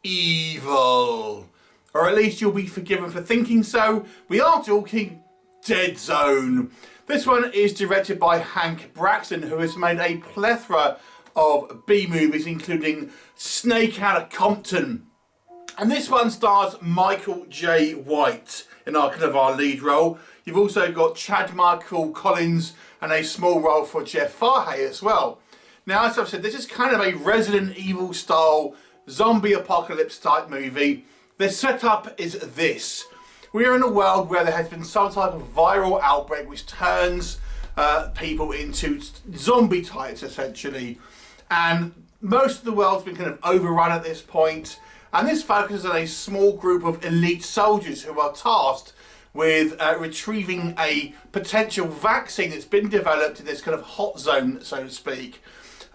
evil. Or at least you'll be forgiven for thinking so. We are talking Dead Zone. This one is directed by Hank Braxton, who has made a plethora of B-movies, including Snake Out of Compton. And this one stars Michael J. White in our lead role. You've also got Chad Michael Collins and a small role for Jeff Fahey as well. Now, as I've said, this is kind of a Resident Evil style zombie apocalypse type movie. The setup is this. We are in a world where there has been some type of viral outbreak which turns people into zombie types, essentially. And most of the world's been kind of overrun at this point. And this focuses on a small group of elite soldiers who are tasked with retrieving a potential vaccine that's been developed in this kind of hot zone, so to speak.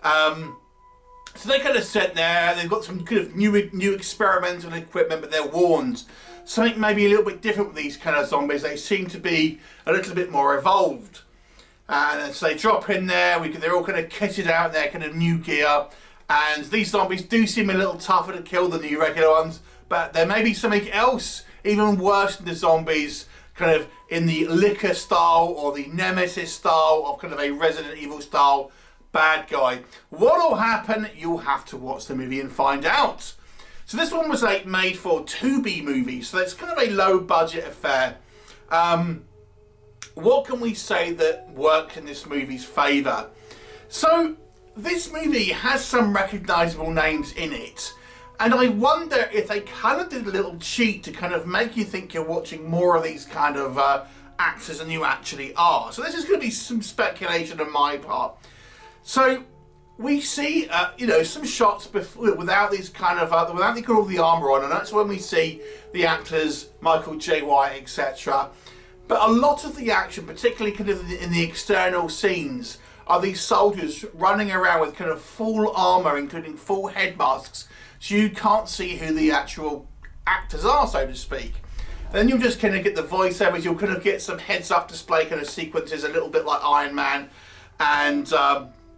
So they kind of sit there, they've got some kind of new experimental equipment, but they're warned. Something maybe a little bit different with these kind of zombies. They seem to be a little bit more evolved. And so they drop in there, they're all kind of kitted out in their kind of new gear. And these zombies do seem a little tougher to kill than the regular ones, but there may be something else even worse than the zombies, kind of in the Licker style or the Nemesis style of kind of a Resident Evil style bad guy. What will happen? You'll have to watch the movie and find out. So this one was like made for Tubi movie, so it's kind of a low budget affair. What can we say that worked in this movie's favour? So this movie has some recognisable names in it, and I wonder if they kind of did a little cheat to kind of make you think you're watching more of these kind of actors than you actually are. So this is going to be some speculation on my part. So we see, some shots before, without these kind of, without the armour on, and that's when we see the actors, Michael J. White, etc. But a lot of the action, particularly kind of in the external scenes, are these soldiers running around with kind of full armour, including full head masks, so you can't see who the actual actors are, so to speak. Then you'll just kind of get the voiceovers, you'll kind of get some heads-up display kind of sequences, a little bit like Iron Man, and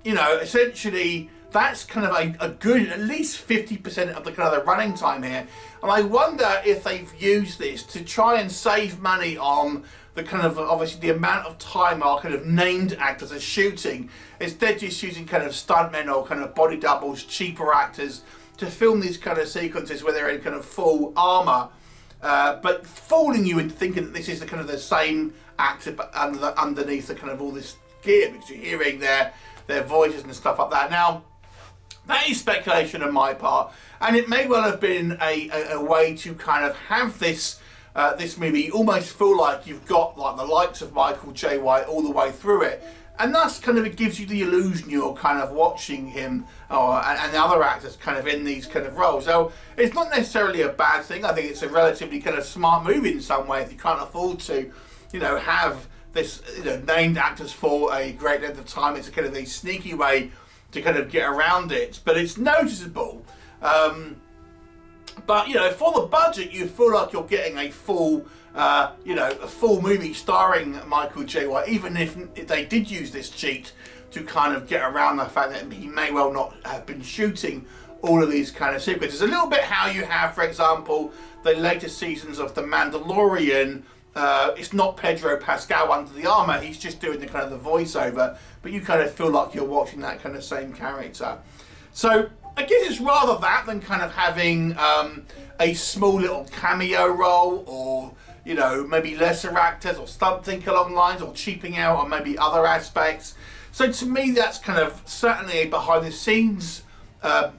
essentially that's kind of a good, at least 50% of the kind of the running time here. And I wonder if they've used this to try and save money on the kind of, obviously the amount of time our kind of named actors are shooting, instead just using kind of stuntmen or kind of body doubles, cheaper actors to film these kind of sequences where they're in kind of full armour, but fooling you into thinking that this is the kind of the same actor but underneath the kind of all this gear, because you're hearing their voices and stuff like that. Now, that is speculation on my part, and it may well have been a way to kind of have this movie almost feel like you've got like the likes of Michael J. White all the way through it, and thus kind of it gives you the illusion you're kind of watching him and the other actors kind of in these kind of roles. So it's not necessarily a bad thing. I think it's a relatively kind of smart movie in some way if you can't afford to, have this named actors for a great length of time. It's a kind of a sneaky way to kind of get around it, but it's noticeable. But for the budget, you feel like you're getting a full, a full movie starring Michael J. White, even if they did use this cheat to kind of get around the fact that he may well not have been shooting all of these kind of sequences. A little bit how you have, for example, the later seasons of The Mandalorian. It's not Pedro Pascal under the armour, he's just doing the kind of the voiceover, but you kind of feel like you're watching that kind of same character. So I guess it's rather that than kind of having a small little cameo role, or maybe lesser actors, or something along lines, or cheaping out on maybe other aspects. So to me, that's kind of certainly a behind the scenes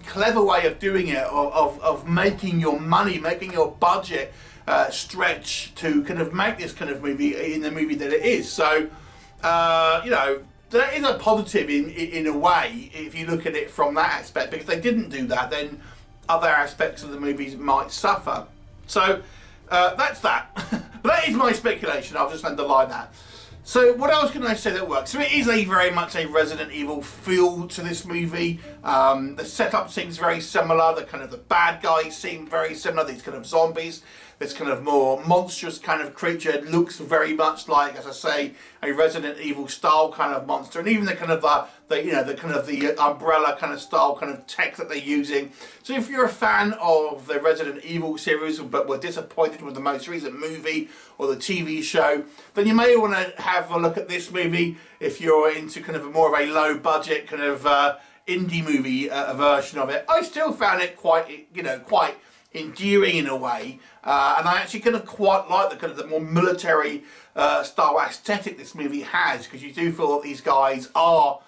clever way of doing it, of making your money, making your budget stretch to kind of make this kind of movie in the movie that it is. So there is a positive in a way if you look at it from that aspect, because if they didn't do that, then other aspects of the movies might suffer. So that's that. But that is my speculation. I'll just underline that. So what else can I say that works? So it is very much a Resident Evil feel to this movie. The setup seems very similar. The kind of the bad guys seem very similar. These kind of zombies. this kind of more monstrous kind of creature. It looks very much like, as I say, a Resident Evil style kind of monster, and even the kind of the umbrella kind of style kind of tech that they're using. So if you're a fan of the Resident Evil series but were disappointed with the most recent movie or the TV show, then you may want to have a look at this movie if you're into kind of a more of a low budget kind of indie movie version of it. I still found it quite, quite endearing in a way, and I actually kind of quite like the kind of the more military style aesthetic this movie has, because you do feel that these guys are,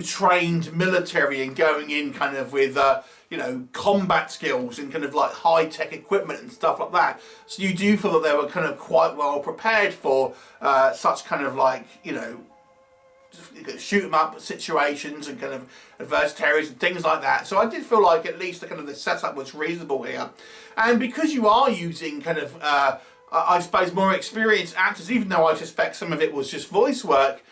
trained military and going in kind of with combat skills and kind of like high-tech equipment and stuff like that. So you do feel that they were kind of quite well prepared for such kind of like, shoot 'em up situations and kind of adversaries and things like that. So I did feel like at least the setup was reasonable here. And because you are using kind of, I suppose, more experienced actors, even though I suspect some of it was just voice work,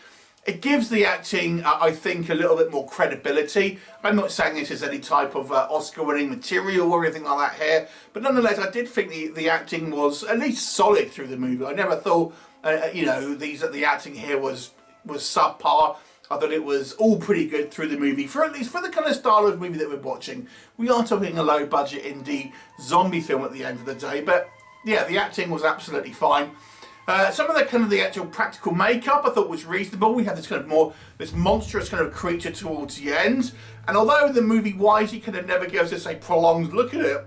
it gives the acting, I think, a little bit more credibility. I'm not saying this is any type of Oscar-winning material or anything like that here, but nonetheless, I did think the acting was at least solid through the movie. I never thought, the acting here was subpar. I thought it was all pretty good through the movie, at least for the kind of style of movie that we're watching. We are talking a low-budget indie zombie film at the end of the day, but yeah, the acting was absolutely fine. Some of the actual practical makeup I thought was reasonable. We had this monstrous kind of creature towards the end, and although the movie wisely kind of never gives us a prolonged look at it,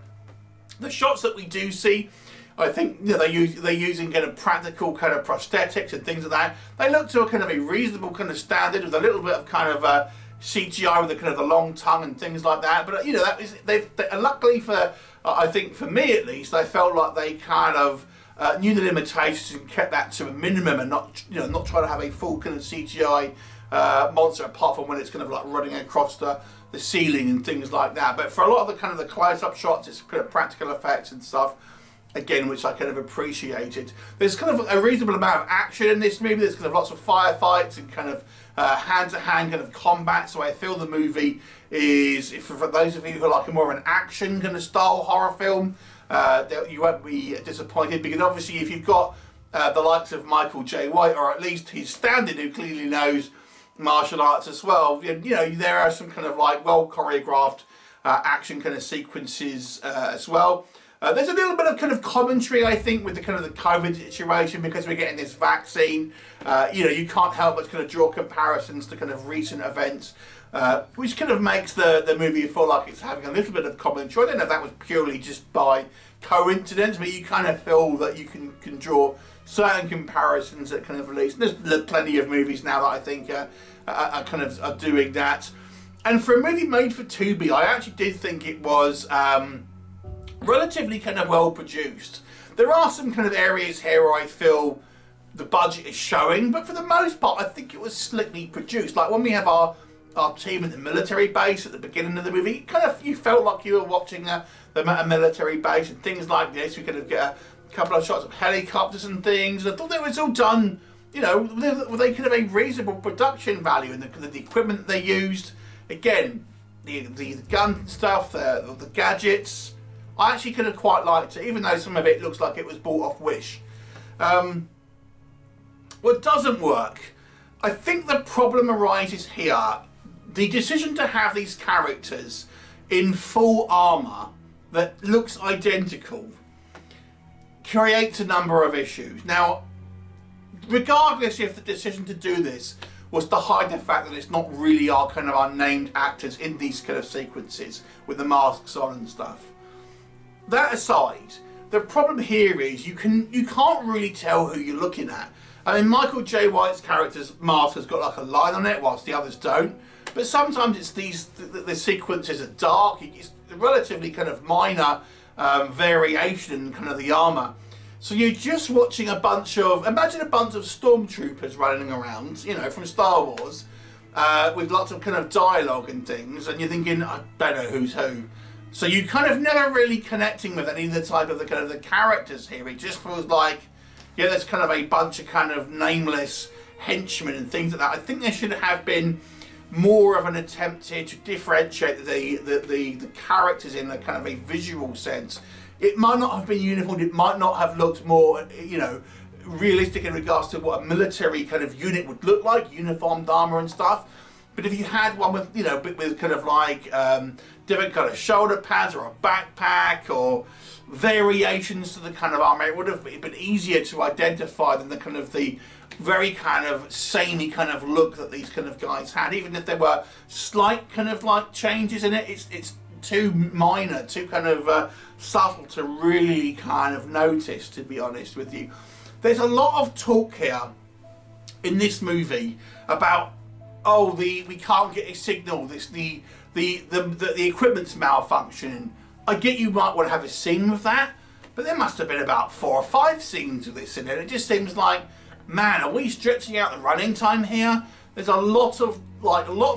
the shots that we do see, I think they're using kind of practical kind of prosthetics and things like that. They look to a kind of a reasonable kind of standard with a little bit of kind of CGI with the kind of the long tongue and things like that. But luckily for I think for me at least, I felt like they kind of knew the limitations and kept that to a minimum, and not try to have a full kind of CGI monster, apart from when it's kind of like running across the ceiling and things like that. But for a lot of the close-up shots, it's kind of practical effects and stuff, again, which I kind of appreciated. There's kind of a reasonable amount of action in this movie. There's kind of lots of firefights and kind of hand-to-hand kind of combat. So I feel the movie is, for those of you who like a more of an action kind of style horror film, you won't be disappointed, because obviously if you've got the likes of Michael J. White, or at least his stand-in, who clearly knows martial arts as well, there are some kind of like well choreographed action kind of sequences as well. There's a little bit of kind of commentary, I think, with the kind of the COVID situation, because we're getting this vaccine. You can't help but kind of draw comparisons to kind of recent events, which kind of makes the movie feel like it's having a little bit of commentary. I don't know if that was purely just by coincidence, but you kind of feel that you can draw certain comparisons that kind of release. And there's plenty of movies now that I think are doing that. And for a movie made for Tubi, I actually did think it was relatively kind of well produced. There are some kind of areas here where I feel the budget is showing, but for the most part I think it was slickly produced. Like when we have our team at the military base at the beginning of the movie, you felt like you were watching them at a military base and things like this. We kind of get a couple of shots of helicopters and things. I thought it was all done, with a kind of a reasonable production value, and the equipment that they used. Again, the gun stuff, the gadgets, I actually could have quite liked it, even though some of it looks like it was bought off Wish. What doesn't work, I think the problem arises here. The decision to have these characters in full armour that looks identical creates a number of issues. Now, regardless if the decision to do this was to hide the fact that it's not really our unnamed actors in these kind of sequences with the masks on and stuff. That aside, the problem here is you can't really tell who you're looking at. I mean, Michael J. White's character's mask has got like a line on it, whilst the others don't. But sometimes it's the sequences are dark. It's a relatively kind of minor variation in kind of the armour. So you're just watching imagine a bunch of stormtroopers running around, from Star Wars, with lots of kind of dialogue and things, and you're thinking, I don't know who's who. So you kind of never really connecting with any of the type of the kind of the characters here. It just feels like, there's kind of a bunch of kind of nameless henchmen and things like that. I think there should have been more of an attempt here to differentiate the characters in a kind of a visual sense, It might not have been uniformed, it might not have looked more, you know, realistic in regards to what a military kind of unit would look like, uniformed armour and stuff. But if you had one with, you know, with kind of like different kind of shoulder pads or a backpack or variations to the kind of armour, it would have been easier to identify than the kind of the very kind of samey kind of look that these kind of guys had. Even if there were slight kind of like changes in it, it's too minor, too kind of subtle to really kind of notice, to be honest with you. There's a lot of talk here in this movie about, oh, we can't get a signal, the equipment's malfunctioning. I get you might want to have a scene with that, but there must have been about 4 or 5 scenes of this in it. It just seems like, man, are we stretching out the running time here? There's a lot of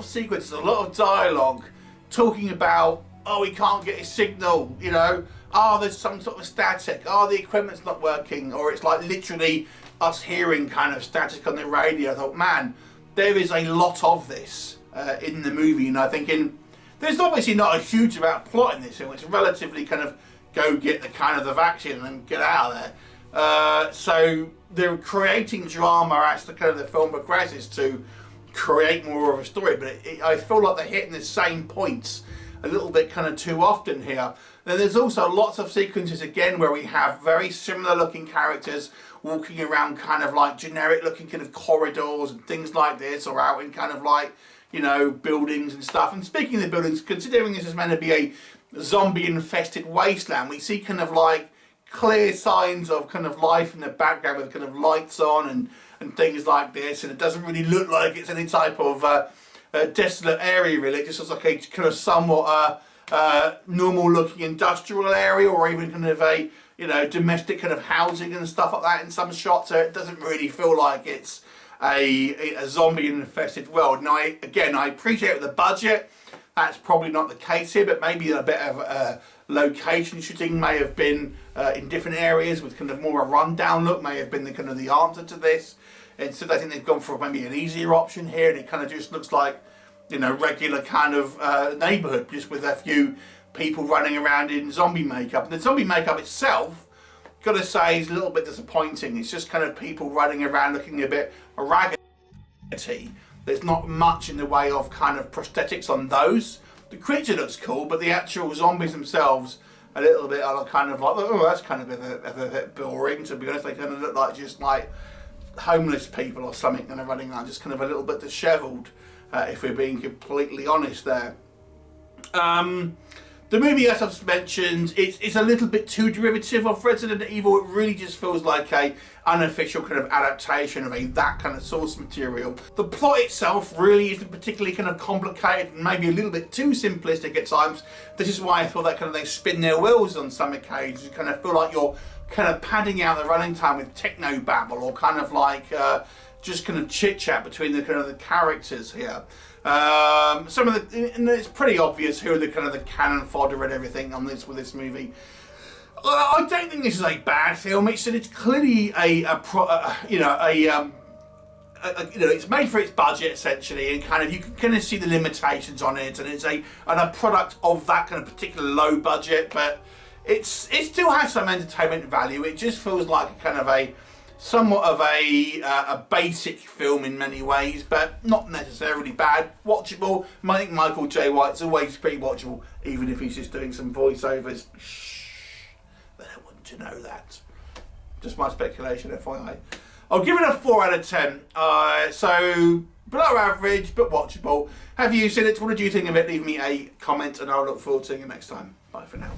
sequences, a lot of dialogue talking about, oh, we can't get a signal, you know, oh, there's some sort of static, oh, the equipment's not working, or it's like literally us hearing kind of static on the radio. I thought, man, there is a lot of this in the movie, and I'm thinking, there's obviously not a huge amount of plot in this film. It's relatively kind of go get the kind of the vaccine and get out of there. So they're creating drama as the kind of the film progresses to create more of a story, but I feel like they're hitting the same points a little bit kind of too often here. Then there's also lots of sequences again where we have very similar looking characters walking around kind of like generic looking kind of corridors and things like this, or out in kind of like, you know, buildings and stuff. And speaking of the buildings, considering this is meant to be a zombie infested wasteland, we see kind of like clear signs of kind of life in the background with kind of lights on and things like this, and it doesn't really look like it's any type of desolate area really. It just looks like a kind of somewhat normal looking industrial area, or even kind of a, you know, domestic kind of housing and stuff like that in some shots. So it doesn't really feel like it's a zombie infested world. Now I appreciate the budget, that's probably not the case here, but maybe a bit of location shooting may have been in different areas with kind of more a rundown look, may have been the kind of the answer to this. Instead, I think they've gone for maybe an easier option here, and it kind of just looks like, you know, regular kind of neighbourhood, just with a few people running around in zombie makeup. And the zombie makeup itself, gotta say, is a little bit disappointing. It's just kind of people running around looking a bit raggedy. There's not much in the way of kind of prosthetics on those. The creature looks cool, but the actual zombies themselves a little bit are kind of like, oh, that's kind of a bit boring, to be honest. They kind of look like just like homeless people or something kind of running around, just kind of a little bit dishevelled, if we're being completely honest there. The movie, as I've mentioned, it's a little bit too derivative of Resident Evil. It really just feels like a unofficial kind of adaptation of that kind of source material. The plot itself really isn't particularly kind of complicated and maybe a little bit too simplistic at times. This is why I feel that kind of they spin their wheels on some occasions. You kind of feel like you're kind of padding out the running time with techno babble, or kind of like just kind of chit chat between the kind of the characters here. Some of the, and it's pretty obvious who are the kind of the cannon fodder and everything on this with this movie. I don't think this is a bad film. It's clearly it's made for its budget essentially, and kind of you can kind of see the limitations on it, and it's a product of that kind of particular low budget, but it still has some entertainment value. It just feels like a kind of somewhat of a basic film in many ways, but not necessarily bad. Watchable. I think Michael J. White's always pretty watchable, even if he's just doing some voiceovers. Shh, they don't want to know that. Just my speculation, FYI. I'll give it a 4 out of 10. So below average, but watchable. Have you seen it? What did you think of it? Leave me a comment, and I'll look forward to seeing you next time. Bye for now.